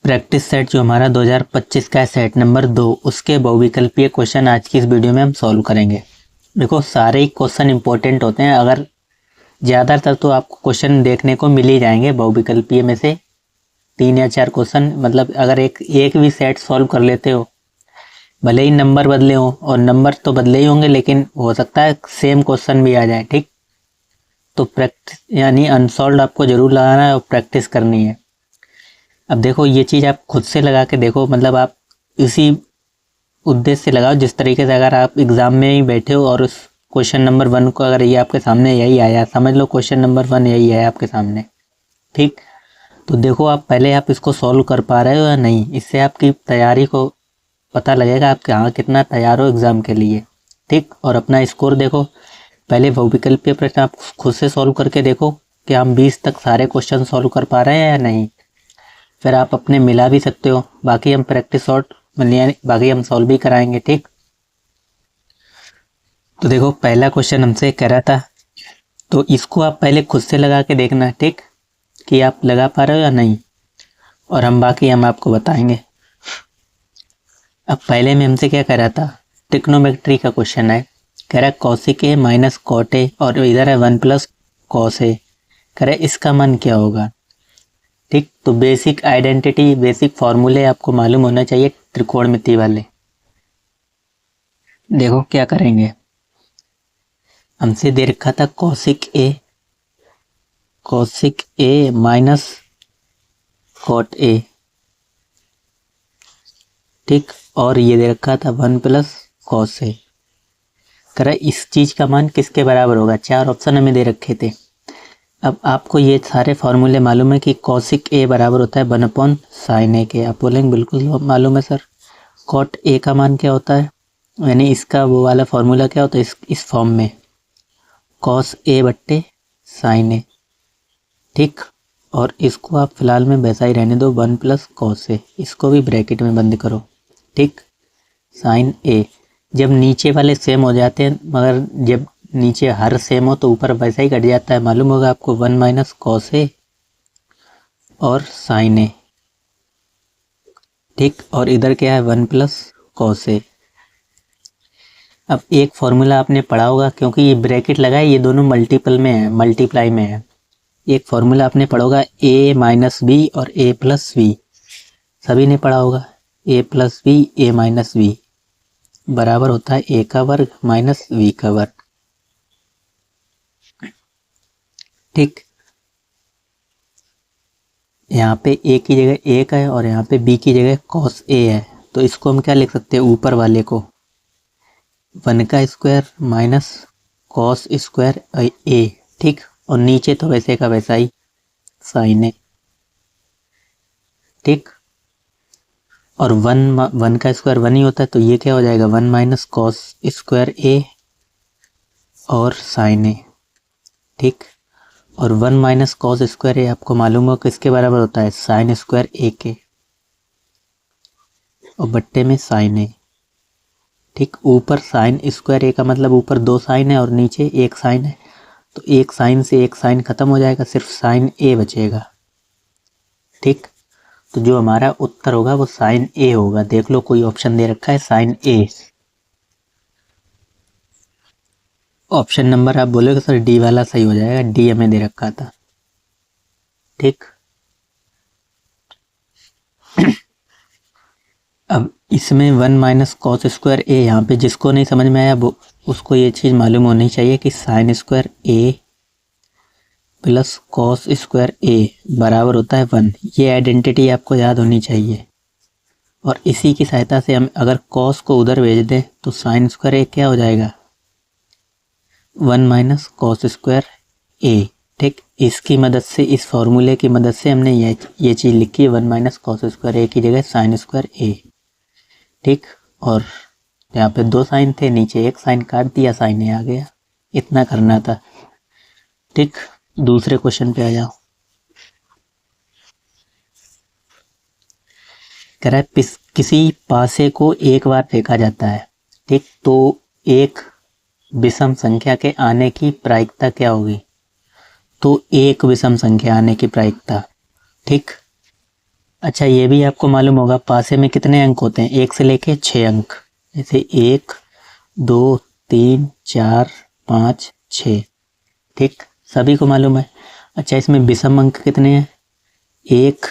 Practice set जो हमारा 2025 का है सेट नंबर 2, उसके बहुविकल्पीय क्वेश्चन आज की इस वीडियो में हम सॉल्व करेंगे। देखो सारे ही क्वेश्चन इंपॉर्टेंट होते हैं, अगर ज़्यादातर तो आपको क्वेश्चन देखने को मिल ही जाएंगे बहुविकल्पीय में से 3 या 4 क्वेश्चन। मतलब अगर एक भी सेट सॉल्व कर लेते हो, भले ही नंबर बदले हो, और नंबर तो बदले ही होंगे लेकिन हो सकता है सेम क्वेश्चन भी आ जाए। ठीक, तो प्रैक्टिस यानी अनसॉल्व आपको जरूर लगाना है और प्रैक्टिस करनी है। अब देखो ये चीज़ आप खुद से लगा के देखो, मतलब आप इसी उद्देश्य से लगाओ जिस तरीके से अगर आप एग्ज़ाम में ही बैठे हो और उस क्वेश्चन नंबर 1 को अगर ये आपके सामने यही आया, समझ लो क्वेश्चन नंबर 1 यही है आपके सामने। ठीक, तो देखो आप पहले आप इसको सॉल्व कर पा रहे हो या नहीं, इससे आपकी तैयारी को पता लगेगा आप हाँ कितना तैयार हो एग्ज़ाम के लिए। ठीक, और अपना स्कोर देखो, पहले बहुविकल्पीय प्रश्न आप खुद से सॉल्व करके देखो कि हम 20 तक सारे क्वेश्चन सॉल्व कर पा रहे हैं या नहीं, फिर आप अपने मिला भी सकते हो। बाकी हम प्रैक्टिस शॉर्ट बाकी हम सॉल्व भी कराएंगे। ठीक, तो देखो पहला क्वेश्चन हमसे कह रहा था, तो इसको आप पहले खुद से लगा के देखना। ठीक, कि आप लगा पा रहे हो या नहीं, और हम बाकी हम आपको बताएंगे। अब पहले में हमसे क्या कह रहा था, ट्रिग्नोमेट्री का क्वेश्चन है। कह रहा है cosec A minus cot A, और इधर है 1 प्लस कॉस ए। कह रहा है इसका मान क्या होगा। ठीक, तो बेसिक आइडेंटिटी, बेसिक फॉर्मूले आपको मालूम होना चाहिए त्रिकोणमिति वाले। देखो क्या करेंगे, हमसे दे रखा था cosec A minus cot A. ठीक, और ये दे रखा था 1 प्लस कॉस ए। कह रहा इस चीज का मान किसके बराबर होगा। 4 ऑप्शन हमें दे रखे थे। अब आपको ये सारे फॉर्मूले मालूम है कि कॉसिक ए बराबर होता है 1/sin ए के। आप बोलेंगे बिल्कुल मालूम है सर। कॉट ए का मान क्या होता है, यानी इसका वो वाला फॉर्मूला क्या होता है इस फॉर्म में, कॉस ए बट्टे साइन ए। ठीक, और इसको आप फिलहाल में वैसा ही रहने दो, 1 प्लस कॉस ए, इसको भी ब्रैकेट में बंद करो। ठीक, साइन ए, जब नीचे वाले सेम हो जाते हैं, मगर जब नीचे हर सेम हो तो ऊपर वैसा ही कट जाता है, मालूम होगा आपको। 1 माइनस कॉस ए और साइन ए। ठीक, और इधर क्या है 1 प्लस कॉस ए। अब एक फॉर्मूला आपने पढ़ा होगा, क्योंकि ये ब्रैकेट लगा है, ये दोनों मल्टीपल में है, मल्टीप्लाई में है। एक फॉर्मूला आपने पढ़ा होगा a माइनस बी और a प्लस वी, सभी ने पढ़ा होगा। a plus B a minus V बराबर होता है a का वर्ग माइनस v का वर्ग। ठीक, यहाँ पे a की जगह 1 है और यहाँ पे b की जगह cos a है, तो इसको हम क्या लिख सकते हैं, ऊपर वाले को 1 का square minus cos square a। ठीक, और नीचे तो वैसे का वैसा ही साइन ए। ठीक, और 1 का स्क्वायर 1 ही होता है, तो ये क्या हो जाएगा 1 माइनस कॉस स्क्वायर ए और साइन ए। ठीक, और 1 माइनस कॉस स्क्वायर ए आपको मालूम हो किसके बराबर होता है, साइन स्क्वायर ए के, और बट्टे में साइन ए। ठीक, ऊपर साइन स्क्वायर ए का मतलब ऊपर 2 साइन है और नीचे 1 साइन है, तो 1 साइन से 1 साइन खत्म हो जाएगा, सिर्फ साइन ए बचेगा। ठीक, तो जो हमारा उत्तर होगा वो साइन ए होगा। देख लो कोई ऑप्शन दे रखा है साइन ए। ऑप्शन नंबर आप बोलोगे सर डी वाला सही हो जाएगा, डी हमें दे रखा था। ठीक, अब इसमें 1 माइनस कॉस स्क्वायर ए, यहाँ पे जिसको नहीं समझ में आया वो उसको ये चीज़ मालूम होनी चाहिए कि साइन स्क्वायर ए प्लस कॉस स्क्वायर ए बराबर होता है 1। ये आइडेंटिटी आपको याद होनी चाहिए, और इसी की सहायता से हम अगर कॉस को उधर भेज दें तो साइन स्क्वायर ए क्या हो जाएगा 1 माइनस कॉस स्क्वायर ए। ठीक, इसकी मदद से, इस फॉर्मूले की मदद से हमने ये चीज़ लिखी है 1 माइनस कॉस स्क्वायर ए की जगह साइन स्क्वायर ए। ठीक, और यहाँ पे 2 साइन थे, नीचे 1 साइन काट दिया, साइन ए आ गया। इतना करना था। ठीक, दूसरे क्वेश्चन पे आ जाओ। कह रहा है किसी पासे को एक बार फेंका जाता है। ठीक, तो एक विषम संख्या के आने की प्रायिकता क्या होगी, तो एक विषम संख्या आने की प्रायिकता। ठीक, अच्छा, ये भी आपको मालूम होगा पासे में कितने अंक होते हैं, 1 से लेके 6 अंक, जैसे 1 2 3 4 5 6, ठीक, सभी को मालूम है। अच्छा, इसमें विषम अंक कितने हैं, 1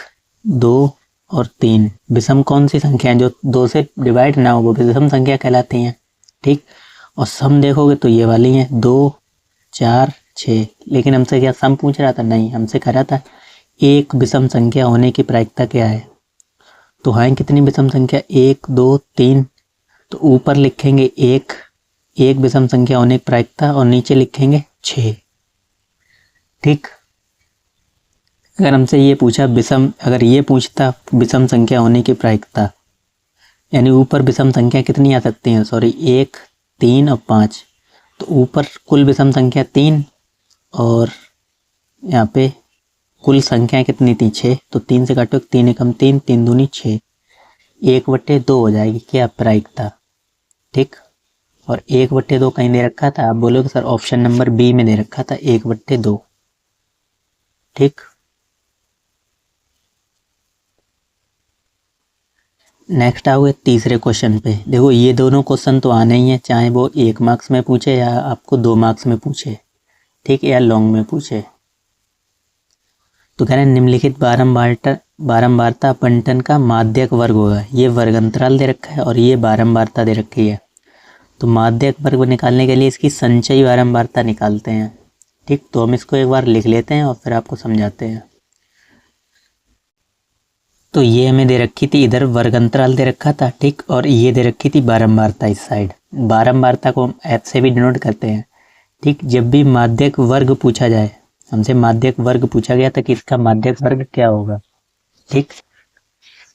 2 और 3। विषम कौन सी संख्या है, जो 2 से डिवाइड ना हो वो विषम संख्या कहलाती हैं, ठीक। और सम देखोगे तो ये वाली हैं, 2 4 6। लेकिन हमसे क्या सम पूछ रहा था, नहीं, हमसे कह रहा था एक विषम संख्या होने की प्रायिकता क्या है। तो है कितनी विषम संख्या, 1 2 3। तो ऊपर लिखेंगे एक विषम संख्या होने की प्रायिकता और नीचे लिखेंगे 6, ठीक। अगर हमसे ये पूछा अगर ये पूछता विषम संख्या होने की प्रायिकता, यानी ऊपर विषम संख्या कितनी आ सकती हैं, सॉरी 1 3 और 5। तो ऊपर कुल विषम संख्या 3 और यहाँ पे कुल संख्या कितनी थी, 6। तो 3 से काटो, 3 एकम 3, 3 दूनी 6, 1/2 हो जाएगी क्या प्रायिकता, ठीक। और 1/2 कहीं दे रखा था, आप बोलोगे सर ऑप्शन नंबर बी में दे रखा था 1/2, ठीक। नेक्स्ट आओगे तीसरे क्वेश्चन पे। देखो ये दोनों क्वेश्चन तो आने ही है, चाहे वो 1 मार्क्स में पूछे या आपको 2 मार्क्स में पूछे, ठीक, या लॉन्ग में पूछे। तो कह रहे हैं निम्नलिखित बारंबारता अपंटन का माध्यक वर्ग होगा। ये वर्ग अंतराल दे रखा है और ये बारंबारता दे रखी है। तो माध्यक वर्ग निकालने के लिए इसकी संचयी बारंबारता निकालते हैं, ठीक। तो हम इसको एक बार लिख लेते हैं और फिर आपको समझाते हैं। तो ये हमें दे रखी थी, इधर वर्ग अंतराल दे रखा था, ठीक, और ये दे रखी थी बारंबारता इस साइड। बारंबारता को हम एफ से भी डिनोट करते हैं, ठीक। जब भी माध्यक वर्ग पूछा जाए, हमसे माध्यक वर्ग पूछा गया था कि इसका माध्यक वर्ग क्या होगा, ठीक।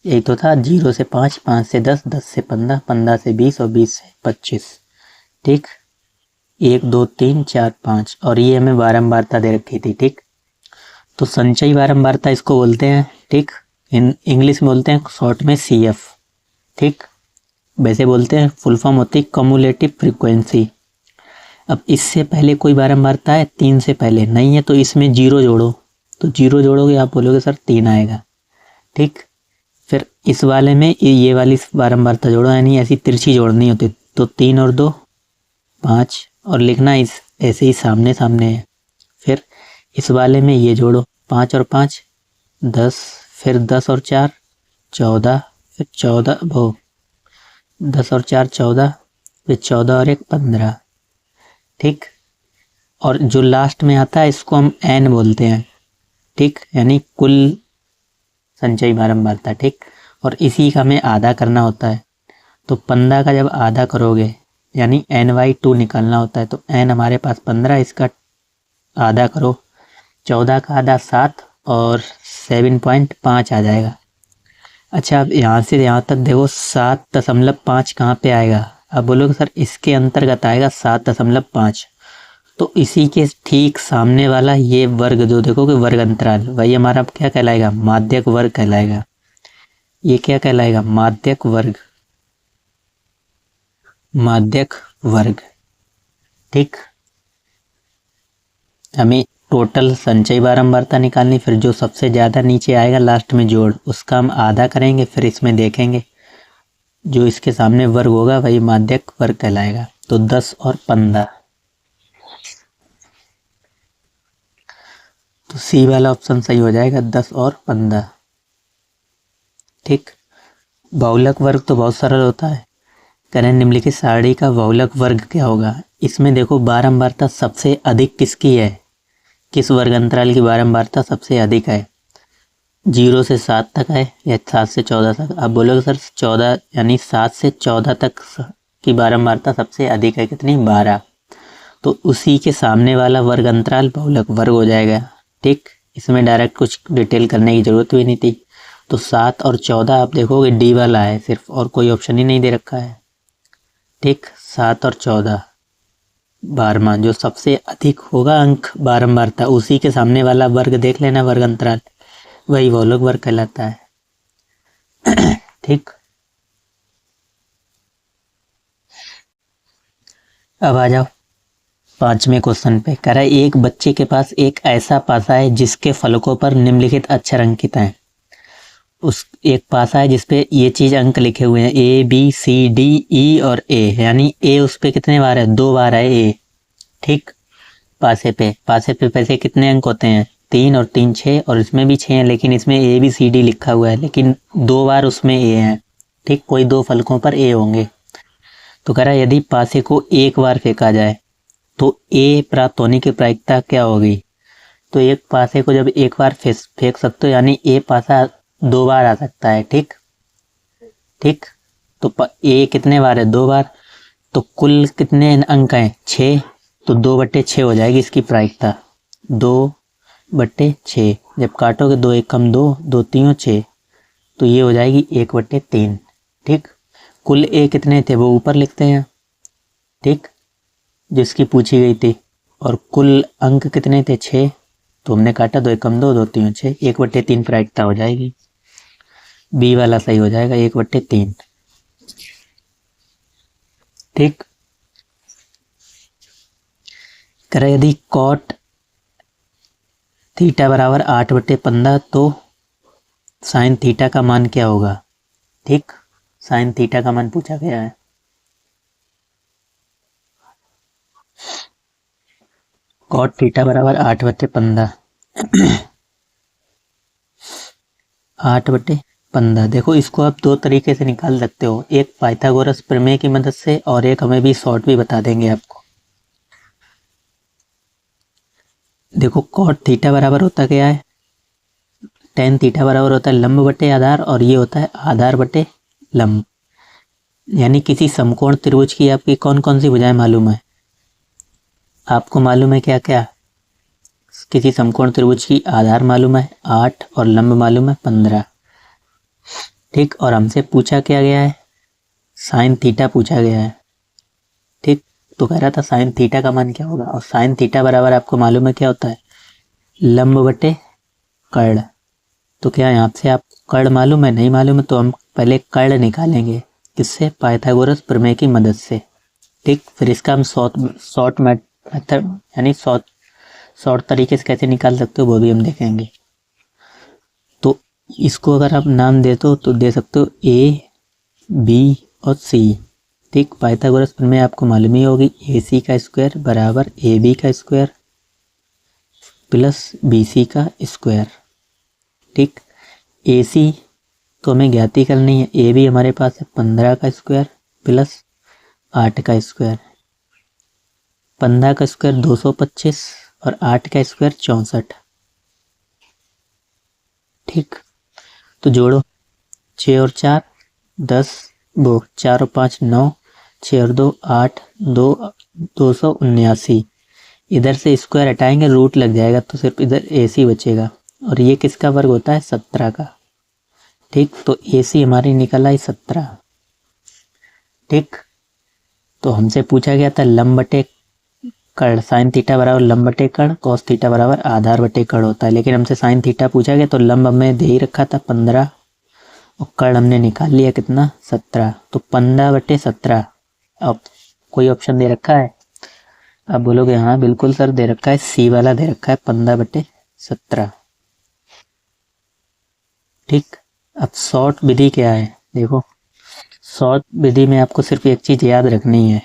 यही तो था, 0 से 5, 5 से 10, 10 से 15, 15 से 20 और 20 से 25, ठीक। 1 2 3 4 5 और ये हमें बारंबारता दे रखी थी, ठीक। तो संचयी बारंबारता इसको बोलते हैं, ठीक। इंग्लिश में बोलते हैं शॉर्ट में CF, ठीक। वैसे बोलते हैं फुल फॉर्म होती है कम्युलेटिव फ्रीक्वेंसी। अब इससे पहले कोई बारंबारता है, 3 से पहले नहीं है, तो इसमें 0 जोड़ो, तो 0 जोड़ोगे आप बोलोगे सर 3 आएगा, ठीक। फिर इस वाले में ये वाली बारंबारता जोड़ो, यानी ऐसी तिरछी जोड़नी होती, तो 3 और 2 5 और लिखना इस ऐसे ही सामने सामने है। फिर इस वाले में ये जोड़ो, 5 और 5 10, फिर 10 और 4 14, फिर 14 वो 10 और 4 14, फिर 14 और 1 15, ठीक। और जो लास्ट में आता है इसको हम n बोलते हैं, ठीक, यानी कुल संचयी बारंबारता, ठीक। और इसी का हमें आधा करना होता है। तो 15 का जब आधा करोगे यानी n/2 निकालना होता है, तो n हमारे पास 15, इसका आधा करो, 14 का आधा 7 और 7.5 आ जाएगा। अच्छा, अब यहाँ से यहाँ तक देखो 7.5 कहाँ पे आएगा, अब बोलोगे सर इसके अंतर्गत आएगा 7.5। तो इसी के ठीक सामने वाला ये वर्ग जो देखोगे वर्ग अंतराल, वही हमारा क्या कहलाएगा, माध्यक वर्ग कहलाएगा। ये क्या कहलाएगा, माध्यक वर्ग, माध्यक वर्ग, ठीक। हमें टोटल संचयी बारंबारता निकालनी, फिर जो सबसे ज़्यादा नीचे आएगा लास्ट में जोड़, उसका हम आधा करेंगे, फिर इसमें देखेंगे जो इसके सामने वर्ग होगा वही माध्यक वर्ग कहलाएगा। तो 10 और 15, तो सी वाला ऑप्शन सही हो जाएगा, 10 और 15, ठीक। बहुलक वर्ग तो बहुत सरल होता है। करें निम्नलिखित सारणी का बहुलक वर्ग क्या होगा। इसमें देखो बारंबारता सबसे अधिक किसकी है, किस वर्ग अंतराल की बारंबारता सबसे अधिक है, 0 से 7 तक है या 7 से 14 तक। आप बोलोगे सर 14 यानी 7 से 14 तक की बारंबारता सबसे अधिक है, कितनी, 12। तो उसी के सामने वाला वर्ग अंतराल बहुलक वर्ग हो जाएगा, ठीक। इसमें डायरेक्ट कुछ डिटेल करने की जरूरत भी नहीं थी। तो 7 और 14 आप देखोगे डी वाला है सिर्फ, और कोई ऑप्शन ही नहीं दे रखा है, ठीक। 7 और 14 12वां, जो सबसे अधिक होगा अंक बारंबारता, उसी के सामने वाला वर्ग देख लेना वर्ग अंतराल, वही बहुलक वर्ग कहलाता है, ठीक। अब आ जाओ 5वें क्वेश्चन पे। कह रहा है एक बच्चे के पास एक ऐसा पासा है जिसके फलकों पर निम्नलिखित अक्षर अंकित हैं। उस एक पासा है जिसपे ये चीज अंक लिखे हुए हैं ABCDE और A, यानी A उस पे कितने बार है, 2 बार है A। ठीक, पासे पे पैसे कितने अंक होते हैं, 3 और 3 6, और इसमें भी 6 हैं, लेकिन इसमें ABCD लिखा हुआ है, लेकिन 2 बार उसमें A है। ठीक, कोई 2 फलकों पर A होंगे। तो कह रहा है यदि पासे को एक बार फेंका जाए तो A प्राप्त होने की प्रायिकता क्या होगी। तो एक पासे को जब एक बार फेंक सकते हो, यानी A पासा 2 बार आ सकता है। ठीक, तो A कितने बार है, 2 बार। तो कुल कितने अंक हैं, 6, तो 2/6 हो जाएगी इसकी प्रायिकता, 2/6। जब काटोगे 2 एकम 2, 2 3 6, तो ये हो जाएगी 1/3। ठीक, कुल A कितने थे वो ऊपर लिखते हैं। ठीक, जिसकी पूछी गई थी, और कुल अंक कितने थे, 6, तो हमने काटा 2 एकम 2, 2 3 6, 1/3 प्रायिकता हो जाएगी। बी वाला सही हो जाएगा, 1/3। ठीक, कह यदि कॉट थीटा बराबर 8/15 तो साइन थीटा का मान क्या होगा। ठीक, साइन थीटा का मान पूछा गया है। कॉट थीटा बराबर 8/15, 8/15। देखो इसको आप 2 तरीके से निकाल सकते हो, एक पाइथागोरस प्रमेय की मदद से, और एक हमें भी शॉर्ट भी बता देंगे आपको। देखो कॉट थीटा बराबर होता क्या है, टेन थीटा बराबर होता है लंब बटे आधार, और ये होता है आधार बटे लंब। यानी किसी समकोण त्रिभुज की आपकी कौन कौन सी भुजाएं मालूम है, आपको मालूम है क्या क्या। किसी समकोण त्रिभुज की आधार मालूम है 8 और लंब मालूम है 15। ठीक, और हमसे पूछा क्या गया है, साइन थीटा पूछा गया है। ठीक, तो कह रहा था साइन थीटा का मान क्या होगा, और साइन थीटा बराबर आपको मालूम है क्या होता है, लंब बटे कर्ण। तो क्या यहाँ से आप कर्ण मालूम है, नहीं मालूम है, तो हम पहले कर्ण निकालेंगे, किससे, पाइथागोरस प्रमेय की मदद से। ठीक, फिर इसका हम शॉर्ट मेथड यानी शॉर्ट तरीके से कैसे निकाल सकते हो वो भी हम देखेंगे। तो इसको अगर आप नाम दे तो दे सकते हो A B और C। ठीक, पाइथागोरस प्रमेय आपको मालूम ही होगी, AC का स्क्वायर बराबर AB का स्क्वायर प्लस BC का स्क्वायर। ठीक, AC तो हमें ज्ञाती करनी है, AB हमारे पास है 15 का स्क्वायर प्लस 8 का स्क्वायर। 15 का स्क्वायर 225 और 8 का स्क्वायर 64। ठीक, तो जोड़ो, 6 और 4 10, वो 4 और 5 9, 6 और 2 8, 279। इधर से स्क्वायर हटाएंगे रूट लग जाएगा, तो सिर्फ इधर AC बचेगा, और ये किसका वर्ग होता है, 17 का। ठीक, तो AC हमारी निकल आई 17। ठीक, तो हमसे पूछा गया था लंब बटे कर्ण, साइन थीटा बराबर लंब बटे कर्ण, कॉस थीटा बराबर आधार बटे कर्ण होता है, लेकिन हमसे साइन थीटा पूछा गया, तो लंब हमें दे ही रखा था 15, और कर्ण हमने निकाल लिया कितना, 17। तो 15/17। अब कोई ऑप्शन दे रखा है, आप बोलोगे हाँ बिल्कुल सर दे रखा है, C वाला दे रखा है 15/17। ठीक, अब शॉर्ट विधि क्या है, देखो शॉर्ट विधि में आपको सिर्फ एक चीज याद रखनी है,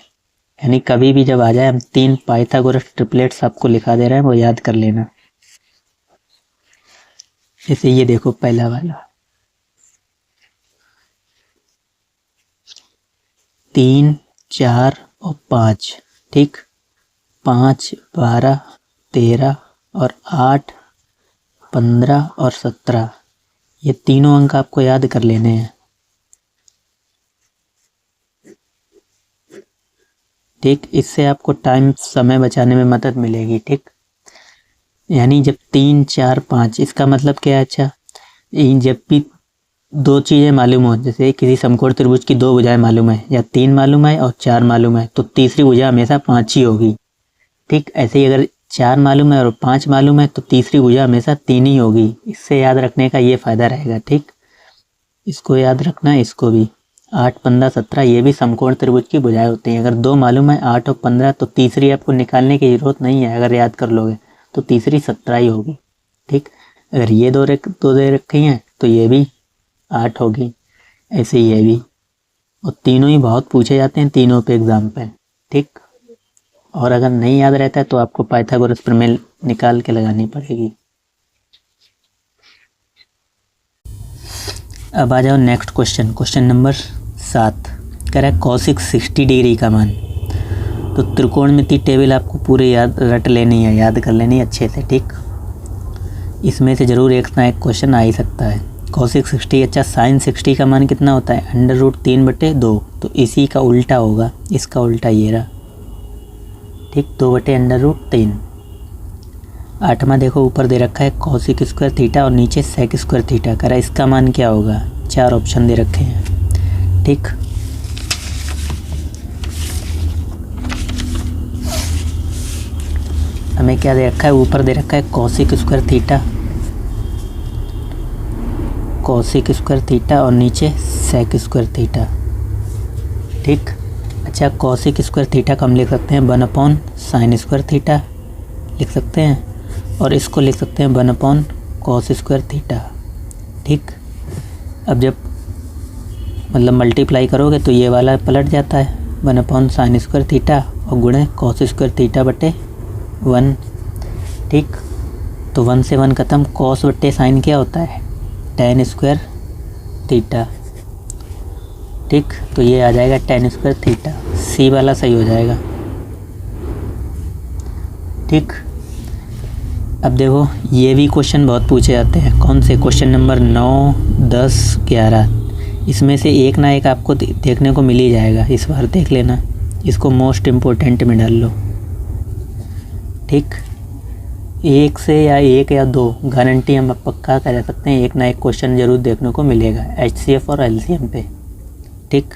यानी कभी भी जब आ जाए हम 3 पाइथागोरस ट्रिपलेट्स आपको लिखा दे रहे हैं, वो याद कर लेना। जैसे ये देखो पहला वाला 3 4 और 5। ठीक, 5 12 13 और 8 15 और 17, ये तीनों अंक आपको याद कर लेने हैं। ठीक, इससे आपको टाइम समय बचाने में मदद मिलेगी। ठीक, यानी जब 3 4 5, इसका मतलब क्या है, अच्छा जब भी 2 चीज़ें मालूम हो, जैसे किसी समकोण त्रिभुज की 2 भुजाएं मालूम है, या 3 मालूम है और 4 मालूम है, तो तीसरी भुजा हमेशा 5 ही होगी। ठीक, ऐसे ही अगर 4 मालूम है और 5 मालूम है, तो तीसरी भुजा हमेशा 3 ही होगी। इससे याद रखने का ये फायदा रहेगा। ठीक, इसको याद रखना, इसको भी 8 15 17, ये भी समकोण त्रिभुज की भुजाएं होती हैं। अगर 2 मालूम है 8 और 15, तो तीसरी आपको निकालने की जरूरत नहीं है, अगर याद कर लोगे तो तीसरी 17 ही होगी। ठीक, अगर ये दो दे रखी हैं तो ये भी 8 होगी, ऐसे ही ये भी। और तीनों ही बहुत पूछे जाते हैं, तीनों पे एग्जाम्पल, ठीक। और अगर नहीं याद रहता है तो आपको पाइथागोरस प्रमेय निकाल के लगानी पड़ेगी। अब आ जाओ नेक्स्ट क्वेश्चन, क्वेश्चन नंबर 7। कह रहा है कॉसिक 60 डिग्री का मान। तो त्रिकोणमिति टेबल आपको पूरे याद रट लेनी है, याद कर लेनी है अच्छे से, ठीक। इसमें से ज़रूर एक ना एक क्वेश्चन आ ही सकता है। कॉसिक 60, अच्छा साइन 60 का मान कितना होता है? √3/2। तो इसी का उल्टा होगा, इसका उल्टा ये रहा, ठीक, 2/√3। 8वां देखो ऊपर दे रखा है कॉसिक स्क्वायर थीटा और नीचे सेक स्क्वायर थीटा। कह रहा है इसका मान क्या होगा? 4 ऑप्शन दे रखे हैं, ठीक। हमें क्या दे रखा है? ऊपर दे रखा है cosec square theta, cosec square theta और नीचे सेक स्क्वायर थीटा, ठीक। अच्छा कॉसिक स्क्वायर थीटा को हम लिख सकते हैं 1/sin स्क्वायर थीटा लिख सकते हैं, और इसको लिख सकते हैं 1/cos स्क्वायर थीटा, ठीक। अब जब मतलब मल्टीप्लाई करोगे तो ये वाला पलट जाता है 1/sin स्क्वायर थीटा और गुणे cos स्क्वायर थीटा बटे 1, ठीक। तो 1 से 1 खत्म, cos बटे साइन क्या होता है? tan स्क्वायर थीटा, ठीक। तो ये आ जाएगा tan स्क्वायर थीटा, सी वाला सही हो जाएगा, ठीक। अब देखो ये भी क्वेश्चन बहुत पूछे जाते हैं। कौन से? Question number 9, 10, 11। इसमें से एक ना एक आपको देखने को मिल ही जाएगा, इस बार देख लेना, इसको मोस्ट इम्पोर्टेंट में डाल लो, ठीक। एक से या एक या दो गारंटी हम पक्का कर सकते हैं, एक ना एक क्वेश्चन ज़रूर देखने को मिलेगा HCF और LCM पे, ठीक।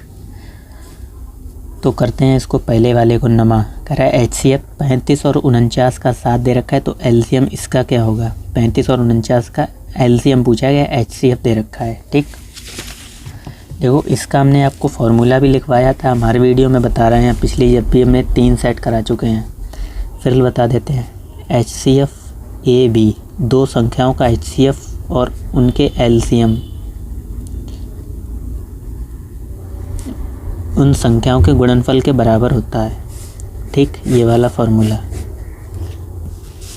तो करते हैं इसको पहले वाले को नमा। कह रहा है HCF 35 और 49 का 7 दे रखा है, तो LCM इसका क्या होगा? 35 और 49 का LCM पूछा गया, HCF दे रखा है, ठीक। देखो इसका हमने आपको फॉर्मूला भी लिखवाया था, हमारे वीडियो में बता रहे हैं, पिछली जब भी हमने 3 सेट करा चुके हैं, फिर बता देते हैं। HCF AB, दो संख्याओं का HCF और उनके LCM उन संख्याओं के गुणनफल के बराबर होता है, ठीक। ये वाला फॉर्मूला,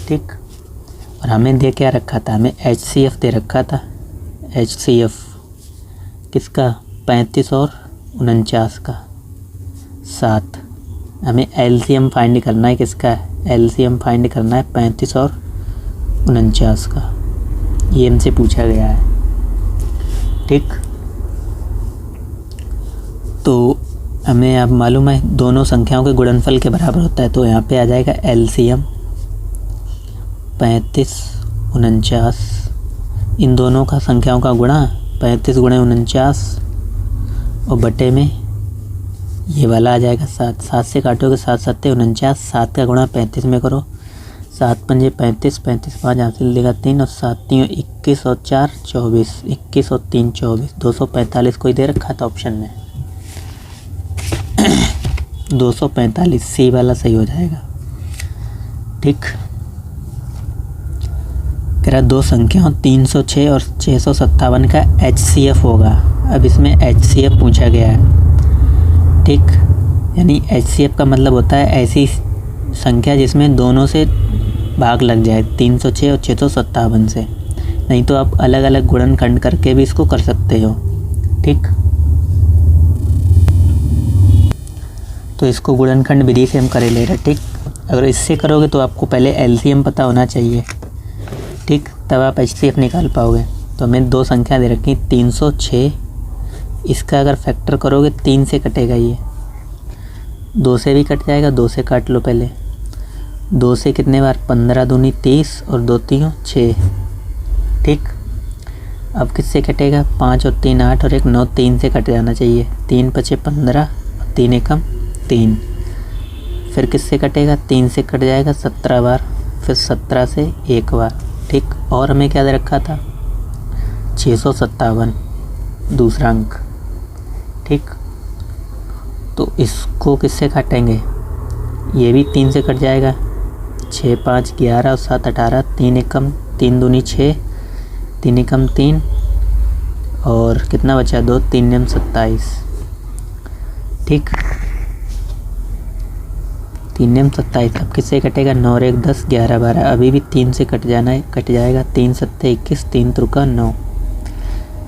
ठीक। और हमें दे क्या रखा था? हमें HCF दे रखा था, HCF किसका? 35 और 49 का 7। हमें LCM फाइंड करना है, किसका? LCM फाइंड करना है 35 और 49 का, ये हमसे पूछा गया है, ठीक। तो हमें अब मालूम है दोनों संख्याओं के गुणनफल के बराबर होता है, तो यहाँ पे आ जाएगा LCM 35, 49, इन दोनों का संख्याओं का गुणा 35 × 49 और बटे में ये वाला आ जाएगा 7। 7 से काटोगे 7 × 7 = 49, 7 का गुणा 35 में करो, 7 × 5 = 35, 35 5 हासिल देगा 3 और 7 3 21 और 4 24, 21 और 3 24, 245 कोई दे रखा था ऑप्शन में 245, सी वाला सही हो जाएगा, ठीक। कह रहा दो संख्याओं 306 और 657 का HCF होगा। अब इसमें HCF पूछा गया है, ठीक। यानी HCF का मतलब होता है ऐसी संख्या जिसमें दोनों से भाग लग जाए, 306 और 657 से। नहीं तो आप अलग अलग गुणनखंड करके भी इसको कर सकते हो, ठीक। तो इसको गुणनखंड विधि से हम करे ले रहे, ठीक। अगर इससे करोगे तो आपको पहले LCM पता होना चाहिए, ठीक, तब आप HCF निकाल पाओगे। तो हमें दो संख्या दे रखी 306, इसका अगर फैक्टर करोगे 3 से कटेगा, ये 2 से भी कट जाएगा, 2 से काट लो पहले, 2 से कितने बार? 15 दूनी 30 और 2 3 6, ठीक। अब किससे कटेगा? 5 और 3 8 और 1 9, 3 से कट जाना चाहिए, 3 × 5 = 15 और 3 × 1 = 3। फिर किससे कटेगा? 3 से कट जाएगा 17 बार, फिर 17 से 1 बार, ठीक। और हमें क्या दे रखा था? 657 दूसरा अंक, ठीक। तो इसको किससे काटेंगे? ये भी 3 से कट जाएगा, 6 5 11 और 7 18, 3 × 1 = 3 दूनी 6, 3 × 1 = 3 और कितना बचा 2, 3 नियम 27। ठीक, 3 नियम 27। अब किससे कटेगा 9 और 1 10 11 12। अभी भी 3 से कट जाना है, कट जाएगा। 3 7 21, 3 त्रिका 9।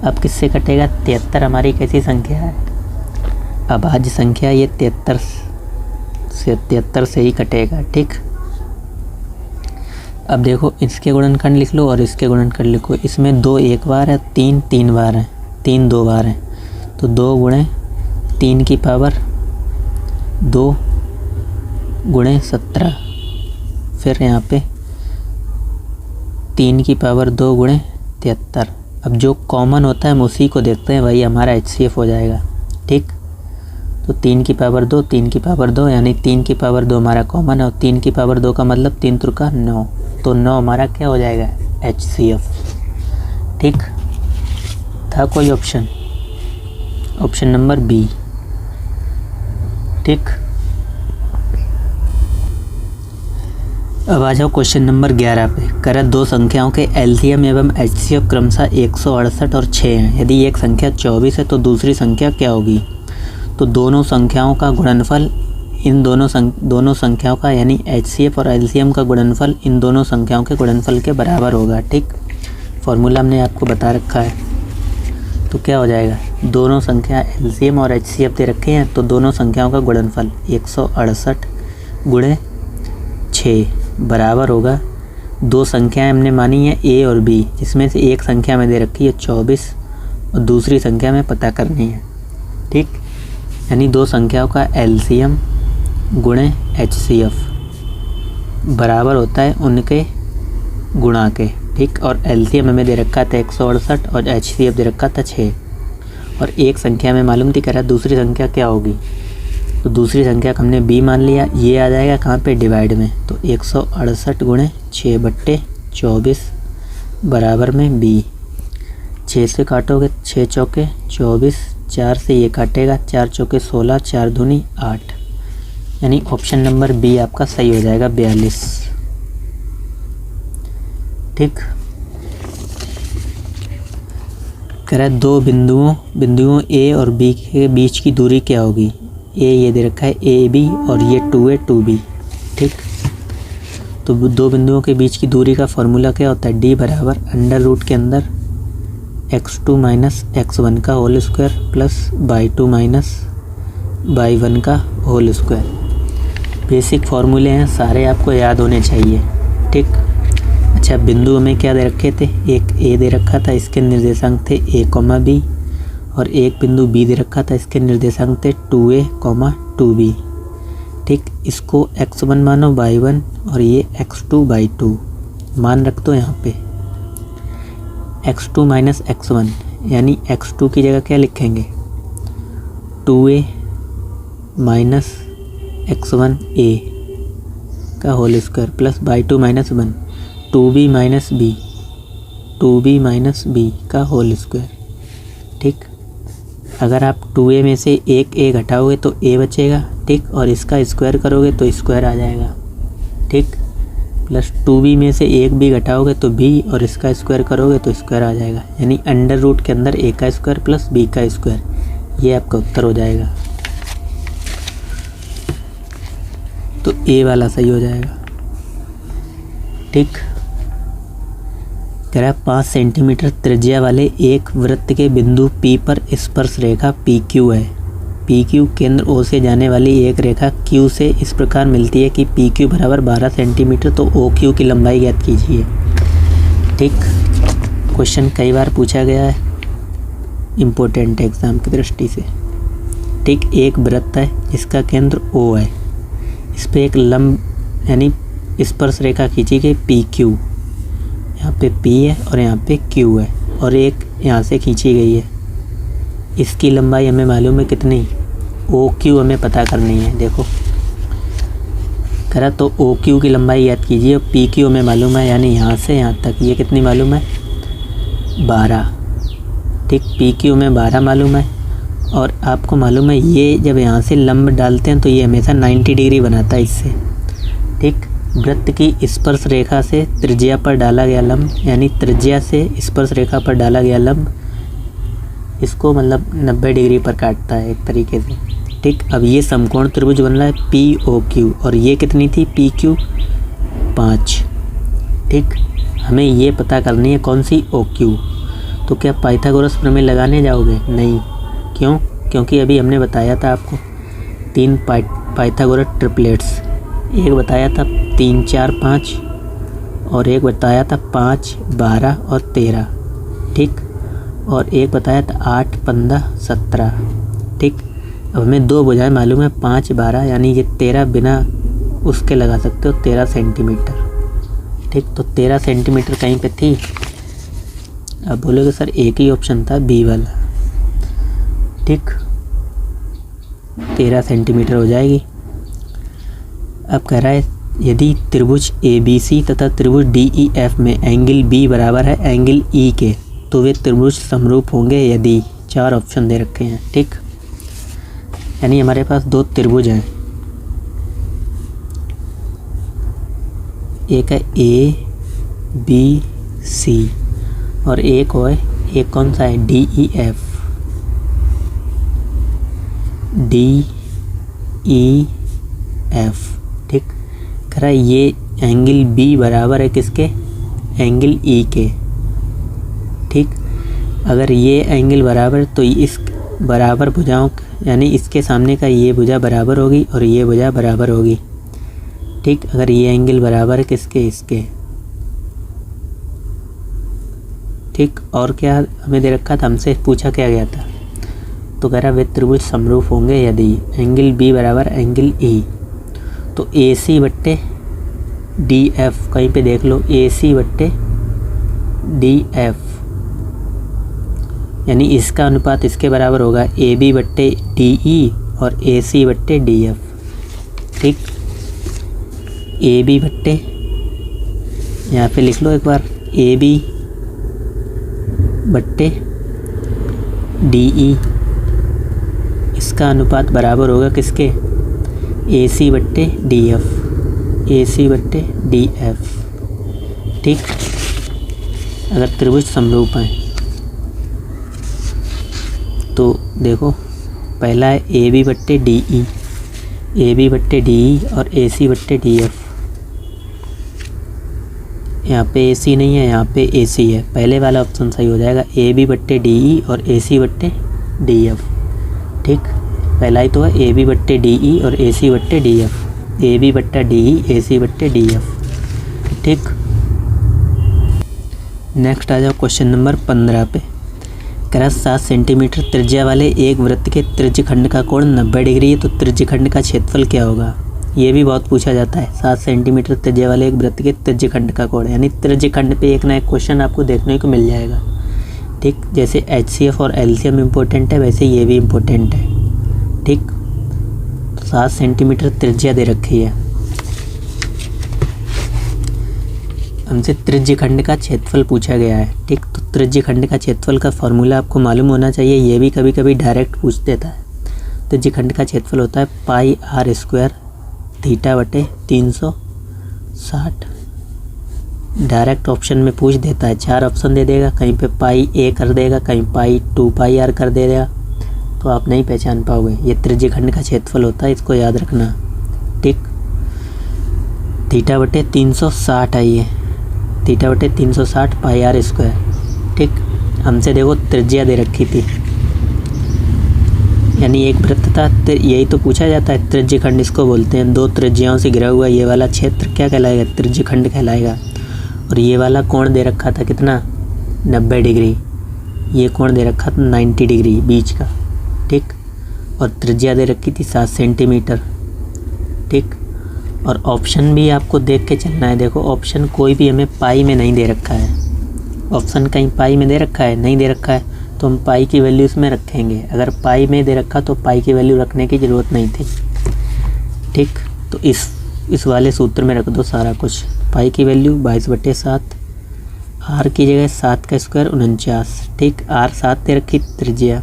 अब किससे कटेगा 73। हमारी कैसी संख्या है, अभाज्य संख्या, ये 73 से ही कटेगा। ठीक, अब देखो इसके गुणनखंड लिख लो और इसके गुणनखंड लिखो। इसमें 2 एक बार है, 3 3 बार है, 3 2 बार है, तो 2 गुणे 3 की पावर 2 गुणे 17। फिर यहाँ पे 3 की पावर 2 गुणे 73। अब जो कॉमन होता है हम उसी को देखते हैं, वही हमारा HCF हो जाएगा। ठीक, तो 3 की पावर 2, 3 की पावर 2, यानी 3 की पावर 2 हमारा कॉमन है, और 3 की पावर 2 का मतलब 3 त्रिका 9, तो 9 हमारा क्या हो जाएगा HCF। ठीक, था कोई ऑप्शन? Option number B. ठीक, अब आ जाओ क्वेश्चन नंबर 11 पे। करा दो संख्याओं के LCM एवं HCF क्रमशः 168 और 6 हैं। यदि एक संख्या 24 है तो दूसरी संख्या क्या होगी? तो दोनों संख्याओं का गुणनफल इन दोनों संख्याओं का, यानी HCF और LCM का गुणनफल इन दोनों संख्याओं के गुणनफल के बराबर होगा। ठीक, फॉर्मूला हमने आपको बता रखा है। तो क्या हो जाएगा, दोनों संख्या LCM और HCF दे रखे हैं, तो दोनों संख्याओं का गुणनफल 168 गुणे 6 बराबर होगा, दो संख्याएं हमने मानी है A और B, जिसमें से एक संख्या में दे रखी है 24 और दूसरी संख्या में पता करनी है। ठीक, यानी दो संख्याओं का LCM गुणे HCF बराबर होता है उनके गुणा के। ठीक, और LCM हमें दे रखा था 168 और HCF दे रखा था 6, और एक संख्या में मालूम थी, कह रहा दूसरी संख्या क्या होगी, तो दूसरी संख्या का हमने B मान लिया। ये आ जाएगा कहाँ पे, डिवाइड में, तो 168 गुणे 6/24 बराबर में B। 6 से काटोगे 6 चौके 24, 4 से ये काटेगा 4 चौके 16, 4 दूनी 8, यानी ऑप्शन नंबर B आपका सही हो जाएगा 42। ठीक, कह रहा है दो बिंदुओं A और B के बीच की दूरी क्या होगी? A ये दे रखा है AB और ये 2A 2B। ठीक, तो दो बिंदुओं के बीच की दूरी का फॉर्मूला क्या होता है, D बराबर अंडर रूट के अंदर x2 माइनस x1 का whole square plus y2 minus y1 का होल स्क्वायर। बेसिक फार्मूले हैं, सारे आपको याद होने चाहिए। ठीक, अच्छा बिंदु हमें क्या दे रखे थे, एक A दे रखा था, इसके निर्देशांक थे A, B, और एक बिंदु B दे रखा था, इसके निर्देशांक थे 2A, 2B। ठीक, इसको x1 मानो y1 और ये x2 y2 मान रख दो यहाँ पे। x2 माइनस x1 यानी x2 की जगह क्या लिखेंगे, 2A माइनस x1A का whole square plus y2 minus 1, 2B minus B का होल स्क्वायर। ठीक, अगर आप 2A में से एक A घटाओगे तो A बचेगा। ठीक, और इसका स्क्वायर करोगे तो स्क्वायर आ जाएगा। ठीक, प्लस 2B में से एक B घटाओगे तो B, और इसका स्क्वायर करोगे तो स्क्वायर आ जाएगा, यानी अंडर रूट के अंदर A का स्क्वायर प्लस B का स्क्वायर, ये आपका उत्तर हो जाएगा। तो A वाला सही हो जाएगा। ठीक, कह रहा 5 सेंटीमीटर त्रिज्या वाले एक वृत्त के बिंदु P पर स्पर्श रेखा PQ है। PQ केंद्र O से जाने वाली एक रेखा Q से इस प्रकार मिलती है कि PQ बराबर 12 सेंटीमीटर, तो OQ की लंबाई ज्ञात कीजिए। ठीक, क्वेश्चन कई बार पूछा गया है, इम्पोर्टेंट है एग्ज़ाम की दृष्टि से। ठीक, एक वृत्त है जिसका केंद्र O है, इस पर एक लंब यानी स्पर्श रेखा खींची गई PQ, यहाँ पे P है और यहाँ पे Q है, और एक यहाँ से खींची गई है। इसकी लंबाई हमें मालूम है कितनी, OQ हमें पता करनी है। देखो करा तो OQ की लंबाई याद कीजिए, और PQ हमें मालूम है, यानी यहाँ से यहाँ तक ये कितनी मालूम है, 12। ठीक, PQ में 12 मालूम है, और आपको मालूम है ये जब यहाँ से लंब डालते हैं तो ये हमेशा 90 डिग्री बनाता है इससे। ठीक, वृत्त की स्पर्श रेखा से त्रिज्या पर डाला गया लंब, यानी त्रिज्या से स्पर्श रेखा पर डाला गया लंब इसको मतलब 90 डिग्री पर काटता है एक तरीके से। ठीक, अब ये समकोण त्रिभुज बन रहा है POQ और ये कितनी थी PQ 5। ठीक, हमें ये पता करनी है कौन सी OQ। तो क्या पाइथागोरस प्रमेय लगाने जाओगे? नहीं। क्यों? क्योंकि अभी हमने बताया था आपको 3 पाइथागोरस ट्रिपलेट्स, एक बताया था 3 4 5 और एक बताया था 5 12 और 13। ठीक, और एक बताया था 8 15 17। ठीक, अब हमें 2 भुजाएं मालूम है 5 12, यानी ये 13 बिना उसके लगा सकते हो 13 सेंटीमीटर। ठीक, तो 13 सेंटीमीटर कहीं पे थी। अब बोलोगे सर एक ही ऑप्शन था बी वाला। ठीक, 13 सेंटीमीटर हो जाएगी। अब कह रहा है यदि त्रिभुज ABC तथा त्रिभुज DEF में एंगल B बराबर है एंगल E के, तो वे त्रिभुज समरूप होंगे यदि। 4 ऑप्शन दे रखे हैं। ठीक, यानी हमारे पास 2 त्रिभुज हैं, एक है ABC और एक कौन सा है DEF। ठीक, कह रहा है ये एंगल B बराबर है किसके? एंगल E के। ठीक, अगर ये एंगल बराबर तो इस बराबर भुजाओं यानी इसके सामने का ये भुजा बराबर होगी और ये भुजा बराबर होगी। ठीक, अगर ये एंगल बराबर है किसके? इसके। ठीक, और क्या हमें दे रखा था? हमसे पूछा क्या गया था? तो कह रहा वे त्रिभुज समरूप होंगे यदि एंगल B बराबर एंगल E। तो AC बट्टे DF कहीं पे देख लो, AC बट्टे DF, यानी इसका अनुपात इसके बराबर होगा AB बट्टे DE और AC बट्टे DF। ठीक, AB बट्टे, यहाँ पे लिख लो एक बार, AB बट्टे DE, इसका अनुपात बराबर होगा किसके? AC बट्टे DF, AC बट्टे DF। ठीक, अगर त्रिभुज समरूप हैं तो देखो पहला है AB बट्टे DE, AB बट्टे DE और AC बट्टे DF। यहाँ पे AC नहीं है, यहाँ पे AC है, पहले वाला ऑप्शन सही हो जाएगा, AB बट्टे DE और AC बट्टे DF। ठीक, पहला ही तो है AB बट्टे DE और AC बट्टे DF, AB बट्टा DE AC बट्टे DF। ठीक, नेक्स्ट आ जाओ क्वेश्चन नंबर 15 पे। कह रहा 7 सेंटीमीटर त्रिज्या वाले एक वृत्त के त्रिज्यखंड का कोण 90 डिग्री है, तो त्रिज्यखंड का क्षेत्रफल क्या होगा? ये भी बहुत पूछा जाता है। 7 सेंटीमीटर त्रिज्या वाले एक वृत्त के त्रिज्यखंड का कोण, यानी त्रिज्यखंड पे एक ना एक क्वेश्चन आपको देखने को मिल जाएगा। ठीक, जैसे HCF और LCM इम्पोर्टेंट है वैसे ये भी इम्पोर्टेंट है। ठीक, 7 सेंटीमीटर त्रिज्या दे रखी है, हमसे त्रिज्यखंड का क्षेत्रफल पूछा गया है। ठीक, तो त्रिज्यखंड का क्षेत्रफल का फॉर्मूला आपको मालूम होना चाहिए, ये भी कभी कभी डायरेक्ट पूछ देता है। त्रिज्यखंड का क्षेत्रफल होता है पाई r स्क्वायर थीटा बटे 360। डायरेक्ट ऑप्शन में पूछ देता है, 4 ऑप्शन दे देगा, कहीं पे पाई a कर देगा, कहीं पाई 2 पाई r कर देगा, तो आप नहीं पहचान पाओगे। ये त्रिज्यखंड का क्षेत्रफल होता है, इसको याद रखना। ठीक, थीटा बटे 360 है ये, थीटा बटे 360 पाई r स्क्वायर। ठीक, हमसे देखो त्रिज्या दे रखी थी, यानी एक वृत्त था, यही तो पूछा जाता है। त्रिज्यखंड इसको बोलते हैं, 2 त्रिज्याओं से घिरा हुआ ये वाला क्षेत्र क्या कहलाएगा? त्रिज्यखंड कहलाएगा। और ये वाला कोण दे रखा था कितना? 90 डिग्री। ये कोण दे रखा था 90 डिग्री बीच का। ठीक, और त्रिज्या दे रखी थी 7 सेंटीमीटर। ठीक, और ऑप्शन भी आपको देख के चलना है। देखो ऑप्शन कोई भी हमें पाई में नहीं दे रखा है, ऑप्शन कहीं पाई में दे रखा है? नहीं दे रखा है, तो हम पाई की वैल्यू इसमें रखेंगे। अगर पाई में दे रखा तो पाई की वैल्यू रखने की ज़रूरत नहीं थी। ठीक, तो इस वाले सूत्र में रख दो सारा कुछ। पाई की वैल्यू 22/7, r की जगह 7 का स्क्वायर 49। ठीक, r 7 दे रखी त्रिज्या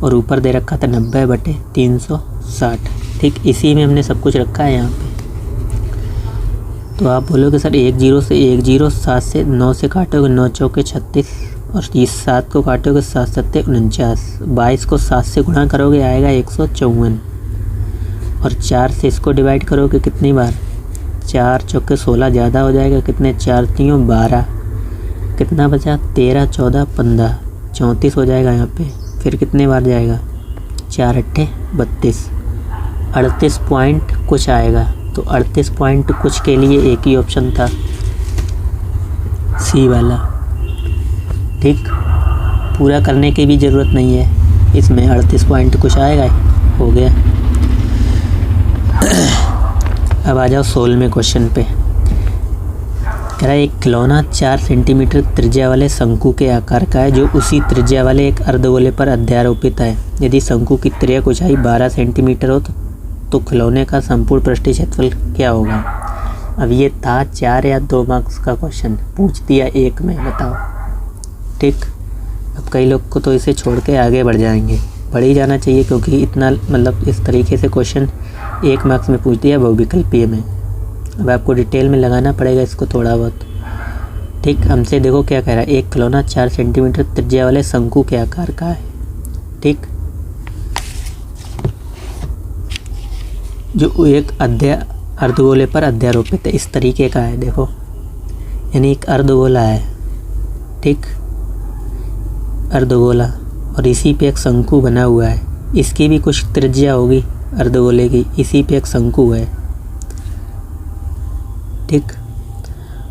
और ऊपर दे रखा था 90/360। ठीक, इसी में हमने सब कुछ रखा है यहाँ पे। तो आप बोलोगे सर 1 0 से 1 0, 7 से 9 से काटोगे, 9 चौके 36, और ये 7 को काटोगे 7 सत्ते 49, 22 को 7 से गुणा करोगे आएगा 154, और 4 से इसको डिवाइड करोगे कितनी बार, 4 चौके 16 ज़्यादा हो जाएगा, कितने 4 तीयों 12, कितना बचा 13 14 15 34 हो जाएगा यहाँ पे। फिर कितने बार जाएगा, 4 अट्ठे 32, 38 पॉइंट कुछ आएगा। तो 38 पॉइंट कुछ के लिए एक ही ऑप्शन था, सी वाला। ठीक, पूरा करने की भी ज़रूरत नहीं है, इसमें 38 पॉइंट कुछ आएगा, हो गया। अब आ जाओ 16वें क्वेश्चन पे। कह रहा है एक खिलौना 4 सेंटीमीटर त्रिज्या वाले शंकु के आकार का है जो उसी त्रिज्या वाले एक अर्धगोले पर अध्यारोपित है। यदि शंकु की त्रिज्या ऊंचाई 12 सेंटीमीटर हो तो खिलौने का संपूर्ण पृष्ठीय क्षेत्रफल क्या होगा। अब ये था 4 या 2 मार्क्स का क्वेश्चन, पूछ दिया 1 में, बताओ। ठीक, अब कई लोग को तो इसे छोड़ के आगे बढ़ जाएंगे, बढ़ ही जाना चाहिए, क्योंकि इतना मतलब इस तरीके से क्वेश्चन 1 मार्क्स में पूछ दिया बहुविकल्पीय में। अब आपको डिटेल में लगाना पड़ेगा इसको थोड़ा बहुत। ठीक, हमसे देखो क्या कह रहा है, एक खिलौना 4 सेंटीमीटर त्रिज्या वाले शंकु के आकार का है। ठीक, जो एक अर्धगोले पर अध्यारोपित है, इस तरीके का है, देखो, यानी एक अर्धगोला है। ठीक, अर्धगोला, और इसी पे एक शंकु बना हुआ है, इसकी भी कुछ त्रिज्या होगी अर्धगोले की, इसी पे एक शंकु है। ठीक,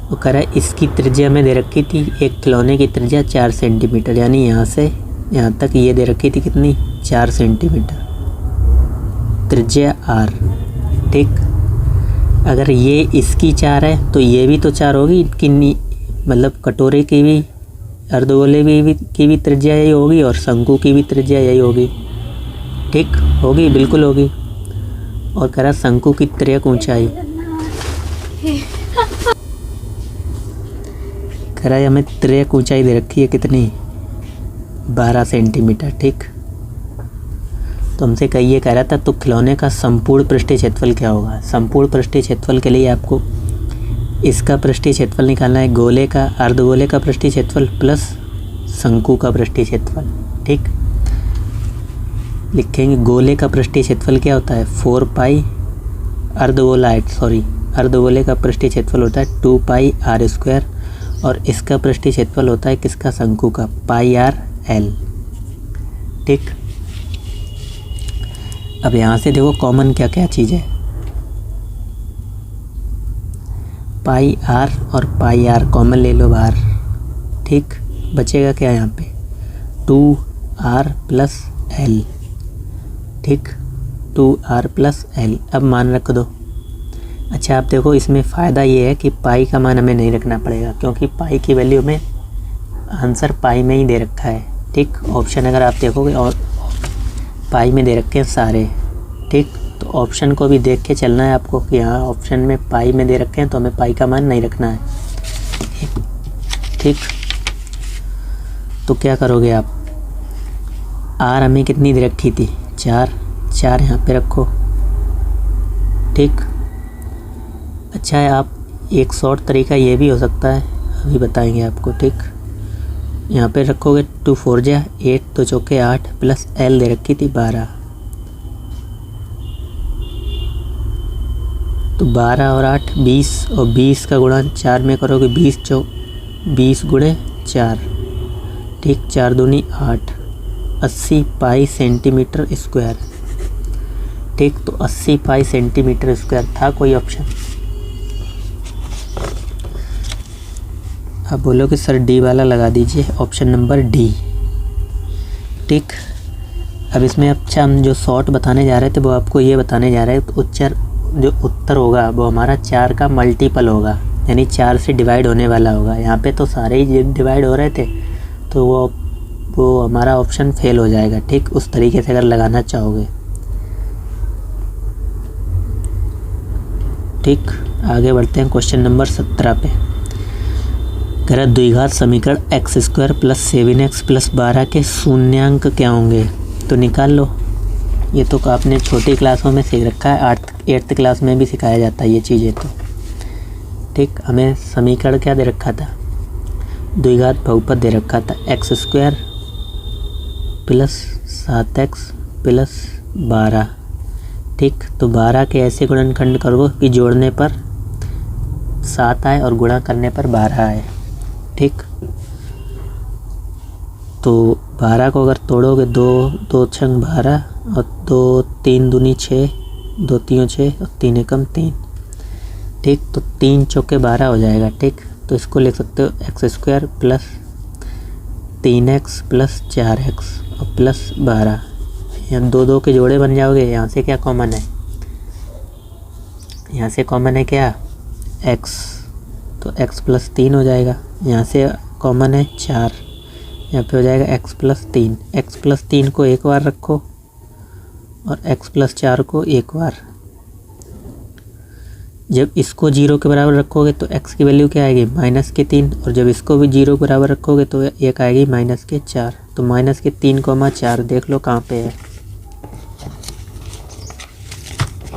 वो कह रहा है इसकी त्रिज्या में दे रखी थी, एक खिलौने की त्रिज्या 4 सेंटीमीटर, यानी यहाँ से यहाँ तक ये दे रखी थी कितनी, 4 सेंटीमीटर, त्रिज्या R। ठीक, अगर ये इसकी 4 है तो ये भी तो 4 होगी, कि मतलब कटोरे की भी, अर्धगोले की भी त्रिज्या यही होगी, और शंकु की भी त्रिज्या यही होगी। ठीक, होगी, बिल्कुल होगी। और कह रहा शंकु की त्रिज्या ऊंचाई, कह रहा है हमें त्रिज्या ऊंचाई दे रखी है कितनी, 12 सेंटीमीटर। ठीक, तो हमसे कहिए, कह रहा था तो खिलौने का संपूर्ण पृष्ठीय क्षेत्रफल क्या होगा। संपूर्ण पृष्ठीय क्षेत्रफल के लिए आपको इसका पृष्ठीय क्षेत्रफल निकालना है, गोले का, अर्धगोले का पृष्ठीय क्षेत्रफल प्लस शंकु का पृष्ठीय क्षेत्रफल। ठीक, लिखेंगे गोले का पृष्ठीय क्षेत्रफल क्या होता है, 4 पाई, अर्धगोले का पृष्ठीय क्षेत्रफल होता है 2 पाई r², और इसका पृष्ठीय क्षेत्रफल होता है किसका, शंकु का, पाई r/l। ठीक, अब यहाँ से देखो कॉमन क्या क्या चीज़ है, पाई r और पाई r कॉमन ले लो बाहर। ठीक, बचेगा क्या यहाँ पे, 2r + l। ठीक, 2r + l। अब मान रख दो। अच्छा, आप देखो इसमें फ़ायदा ये है कि पाई का मान हमें नहीं रखना पड़ेगा, क्योंकि पाई की वैल्यू में आंसर पाई में ही दे रखा है। ठीक, ऑप्शन अगर आप देखोगे और पाई में दे रखे हैं सारे। ठीक, तो ऑप्शन को भी देख के चलना है आपको कि हाँ ऑप्शन में पाई में दे रखे हैं, तो हमें पाई का मान नहीं रखना है। ठीक, तो क्या करोगे आप, आर हमें कितनी दे रखी थी, 4 यहाँ पे रखो। ठीक, अच्छा है, आप एक शॉर्ट तरीका ये भी हो सकता है, अभी बताएंगे आपको। ठीक, यहाँ पे रखोगे 2 4 जा 8, 2 चौके 8 प्लस l दे रखी थी 12, तो 12 और 8 20, और 20 का गुणा 4 में करोगे 20 गुणे 4। ठीक, 4 दूनी 8, 80 पाई सेंटीमीटर स्क्वायर। ठीक, तो 80 पाई सेंटीमीटर स्क्वायर था कोई ऑप्शन। अब बोलो कि सर डी वाला लगा दीजिए, ऑप्शन नंबर डी। ठीक, अब इसमें अच्छा हम जो शॉर्ट बताने जा रहे थे वो आपको ये बताने जा रहे हैं, तो जो उत्तर होगा वो हमारा 4 का मल्टीपल होगा, यानी 4 से डिवाइड होने वाला होगा। यहाँ पे तो सारे ही डिवाइड हो रहे थे, तो वो हमारा ऑप्शन फेल हो जाएगा। ठीक, उस तरीके से अगर लगाना चाहोगे। ठीक, आगे बढ़ते हैं क्वेश्चन नंबर 17 पे। कह रहा द्विघात समीकरण x² + 7x + 12 के शून्यांक क्या होंगे, तो निकाल लो। ये तो आपने छोटी क्लासों में सीख रखा है, 8th क्लास में भी सिखाया जाता है ये चीज़ें तो। ठीक, हमें समीकरण क्या दे रखा था, द्विघात बहुपद दे रखा था x² प्लस 7x प्लस 12। ठीक, तो 12 के ऐसे गुणनखंड करो कि जोड़ने पर 7 आए और गुणा करने पर 12 आए। ठीक, तो 12 को अगर तोड़ोगे 2 छंग 12 और 2 3 दूनी 6, 2 3 6 और 3 एकम 3। ठीक, तो 3 चौके 12 हो जाएगा। ठीक, तो इसको लिख सकते हो x² plus 3x plus 4x और प्लस 12। यहाँ 2 2 के जोड़े बन जाओगे। यहाँ से क्या कॉमन है? यहाँ से कॉमन है क्या? x, तो x प्लस 3 हो जाएगा। यहाँ से कॉमन है 4, यहाँ पे हो जाएगा x प्लस 3। x प्लस 3 को एक बार रखो और x प्लस 4 को एक बार। जब इसको 0 के बराबर रखोगे तो x की वैल्यू क्या आएगी? -3। और जब इसको भी 0 के बराबर रखोगे तो एक आएगी -4। तो -3,4 देख लो कहाँ पे है।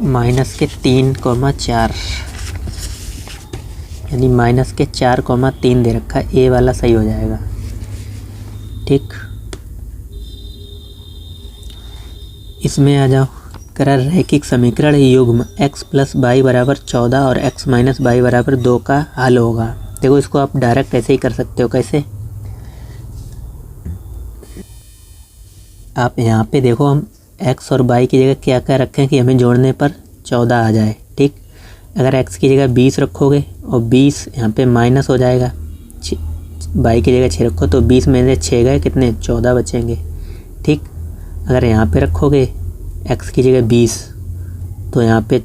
-3,4 यानी -4,3 दे रखा है। ए वाला सही हो जाएगा। ठीक, इसमें आ जाओ। करा रैखिक समीकरण युग्म x प्लस वाई बराबर 14 और x माइनस वाई बराबर 2 का हल होगा। देखो, इसको आप डायरेक्ट ऐसे ही कर सकते हो। कैसे? आप यहाँ पे देखो, हम x और y की जगह क्या क्या रखें कि हमें जोड़ने पर 14 आ जाए। ठीक, अगर x की जगह 20 रखोगे और 20 यहाँ पे माइनस हो जाएगा, y की जगह 6 रखो तो 20 में से 6 गए, कितने? 14 बचेंगे। ठीक, अगर यहाँ पे रखोगे x की जगह 20 तो यहाँ पे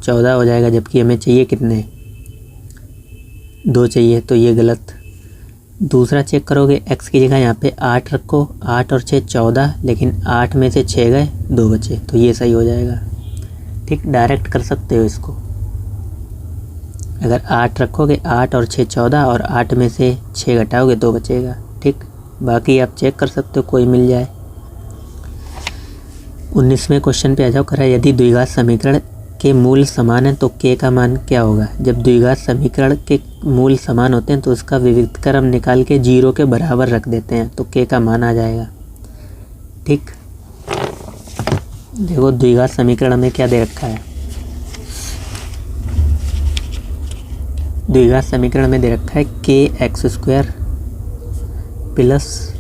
14 हो जाएगा, जबकि हमें चाहिए कितने? 2 चाहिए, तो ये गलत। दूसरा चेक करोगे, x की जगह यहाँ पे 8 रखो, 8 और 6 14, लेकिन 8 में से 6 गए, 2 बचे, तो ये सही हो जाएगा। ठीक, डायरेक्ट कर सकते हो इसको। अगर 8 रखोगे, 8 और 6 14 और 8 में से 6 घटाओगे 2 बचेगा। ठीक, बाकी आप चेक कर सकते हो, कोई मिल जाए। 19वें क्वेश्चन पे आ जाओ। करा यदि द्विघात समीकरण के मूल समान है तो k का मान क्या होगा? जब द्विघात समीकरण के मूल समान होते हैं तो उसका विविधकर हम निकाल के 0 के बराबर रख देते हैं तो k का मान आ जाएगा। ठीक, देखो द्विघात समीकरण में क्या दे रखा है। द्विघात समीकरण में दे रखा है kx² प्लस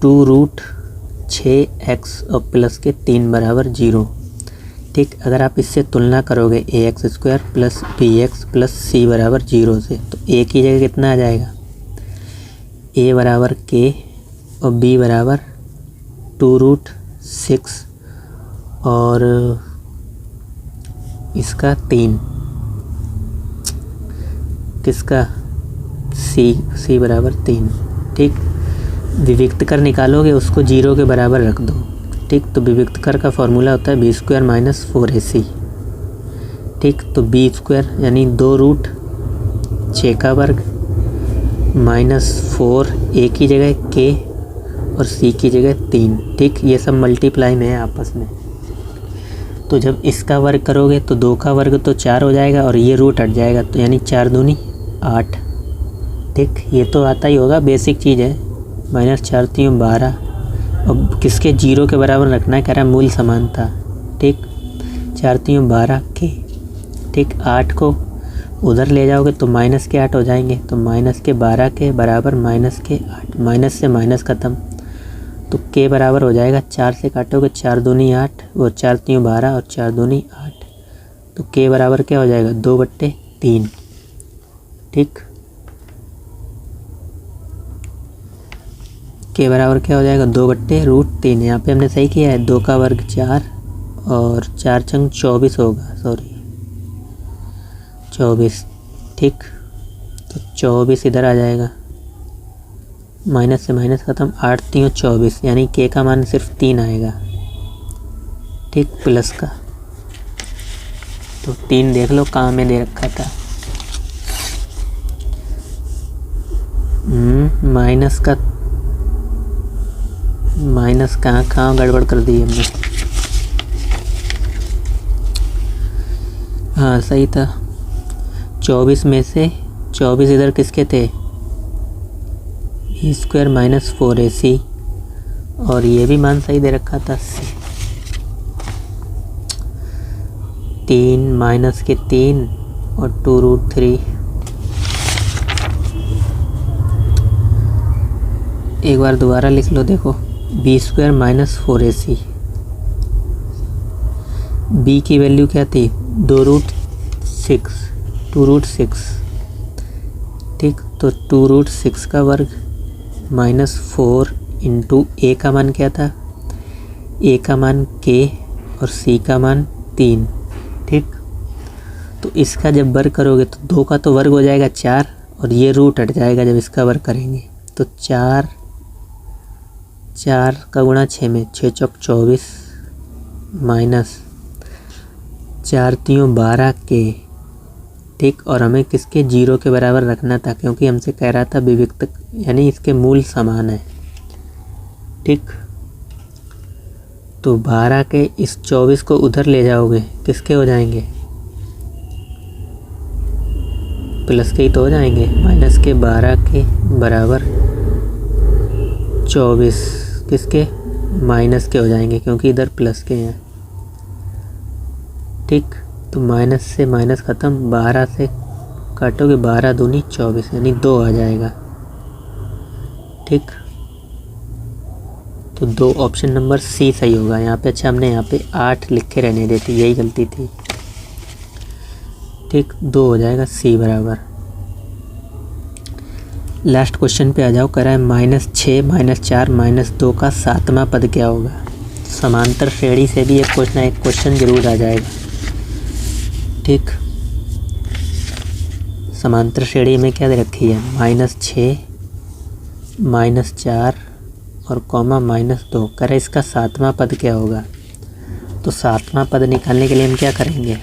2√6x और प्लस के 3 बराबर 0। ठीक, अगर आप इससे तुलना करोगे ax² plus bx plus c बराबर 0 से, तो a की जगह कितना आ जाएगा? a बराबर k और b बराबर 2√6 और इसका 3, किसका? c बराबर 3। ठीक, विविक्तकर निकालोगे, उसको 0 के बराबर रख दो। ठीक, तो विविक्तकर का फॉर्मूला होता है b² माइनस 4ac। ठीक, तो b² यानी 2√6 का वर्ग माइनस 4, a की जगह k और c की जगह 3। ठीक, ये सब मल्टीप्लाई में है आपस में। तो जब इसका वर्ग करोगे तो 2 का वर्ग तो 4 हो जाएगा और ये रूट हट जाएगा, तो यानी 4 दूनी 8। ठीक, ये तो आता ही होगा, बेसिक चीज़ है। -4 3 12। अब किसके 0 के बराबर रखना है? कह रहा है मूल समानता। ठीक, 4 3 12 के। ठीक, 8 को उधर ले जाओगे तो माइनस के 8 हो जाएंगे, तो माइनस के 12 के बराबर माइनस के 8, माइनस से माइनस ख़त्म, तो के बराबर हो जाएगा 4 से काटोगे 4 दूनी 8, वो 4 3 12 और 4 दूनी 8, तो के बराबर क्या हो जाएगा? 2/3। ठीक, के बराबर क्या हो जाएगा? 2/√3। यहाँ पे हमने सही किया है, 2 का वर्ग 4 और 4 छंग 24 होगा, सॉरी 24। ठीक, तो 24 इधर आ जाएगा, माइनस से माइनस ख़त्म, 8 3 24, यानी के का मान सिर्फ 3 आएगा। ठीक, प्लस का तो 3 देख लो कहाँ में दे रखा था। माइनस का, माइनस कहाँ गड़बड़ कर दी हमने। हाँ सही था, 24 में से 24 इधर किसके थे, बी स्क्वायर माइनस 4ac, और ये भी मान सही दे रखा था 3 माइनस के 3 और 2√3। एक बार दोबारा लिख लो, देखो बी स्क्वायर माइनस 4ac, बी की वैल्यू क्या थी 2√6, ठीक। तो 2√6 का वर्ग माइनस 4 इंटू ए का मान क्या था, ए का मान k और c का मान 3, ठीक। तो इसका जब वर्ग करोगे तो 2 का तो वर्ग हो जाएगा 4 और ये रूट हट जाएगा जब इसका वर्ग करेंगे। तो 4 का गुणा 6 में 6 चौक 24 माइनस 4 3 12 के, ठीक। और हमें किसके 0 के बराबर रखना था, क्योंकि हमसे कह रहा था विविक्त यानी इसके मूल समान है, ठीक। तो 12 के इस 24 को उधर ले जाओगे किसके हो जाएंगे, प्लस के ही तो हो जाएंगे। माइनस के 12 के बराबर 24 किसके माइनस के हो जाएंगे, क्योंकि इधर प्लस के हैं, ठीक। तो माइनस से माइनस ख़त्म, 12 से काटोगे 12 दूनी 24 यानी 2 आ जाएगा, ठीक। तो 2 ऑप्शन नंबर सी सही होगा यहाँ पे। अच्छा हमने यहाँ पे 8 लिखे रहने देती, यही गलती थी, ठीक। 2 हो जाएगा सी बराबर। लास्ट क्वेश्चन पे आ जाओ। कह रहा है -6 -4 -2 का 7वां पद क्या होगा। समांतर श्रेणी से भी एक क्वेश्चन जरूर आ जाएगा, ठीक। समांतर श्रेणी में क्या दे रखी है, -6 -4 और कॉमा -2। कह रहा है इसका 7वां पद क्या होगा। तो 7वां पद निकालने के लिए हम क्या करेंगे,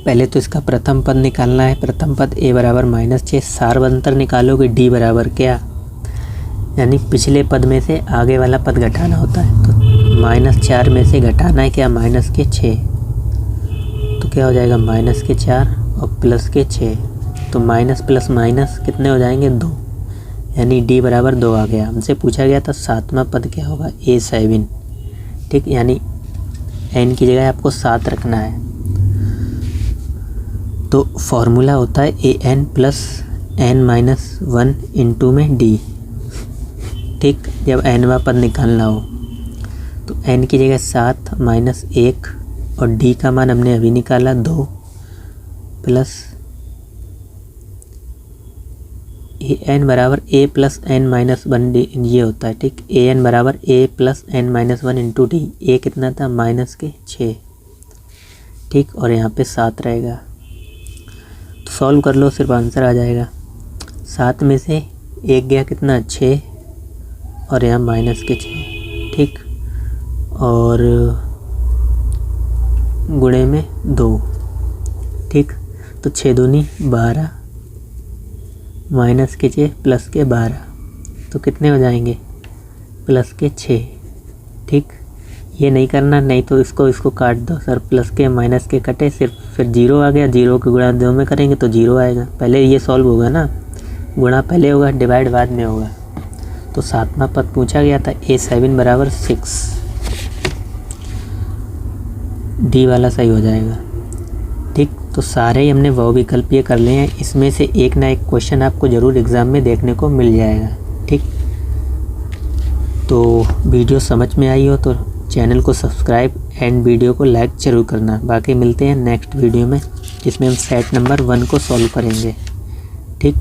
पहले तो इसका प्रथम पद निकालना है। प्रथम पद a बराबर -6, सार्वंतर निकालोगे d बराबर क्या, यानी पिछले पद में से आगे वाला पद घटाना होता है। तो -4 में से घटाना है क्या, -6, तो क्या हो जाएगा -4 और +6। तो माइनस प्लस माइनस कितने हो जाएंगे 2, यानी d बराबर 2 आ गया। हमसे पूछा गया था 7वां पद क्या होगा, A7, ठीक। यानी n की जगह आपको 7 रखना है। तो फॉर्मूला होता है an + n-1 इंटू में d, ठीक। जब nवां पद निकालना हो तो n की जगह 7 -1 और d का मान हमने अभी निकाला 2 प्लस an बराबर a + n-1 d ये होता है, ठीक। an बराबर a + n-1 into D. a कितना था -6, ठीक। और यहाँ पे 7 रहेगा। तो सॉल्व कर लो, सिर्फ आंसर आ जाएगा। 7 में से 1 गया कितना 6 और यहाँ -6, ठीक। और गुणे में 2, ठीक। तो 6 दूनी 12 -6 +12, तो कितने हो जाएंगे +6, ठीक। ये नहीं करना, नहीं तो इसको काट दो सर, प्लस के माइनस के कटे सिर्फ, फिर 0 आ गया। 0 के गुणा 2 में करेंगे तो 0 आएगा। पहले ये सॉल्व होगा ना, गुणा पहले होगा डिवाइड बाद में होगा। तो 7वां पद पूछा गया था A7 बराबर 6, डी वाला सही हो जाएगा, ठीक। तो सारे ही हमने बहुविकल्पीय कर लिए हैं। इसमें से एक ना एक क्वेश्चन आपको ज़रूर एग्ज़ाम में देखने को मिल जाएगा, ठीक। तो वीडियो समझ में आई हो तो चैनल को सब्सक्राइब एंड वीडियो को लाइक ज़रूर करना। बाकी मिलते हैं नेक्स्ट वीडियो में, जिसमें हम सेट नंबर 1 को सॉल्व करेंगे, ठीक।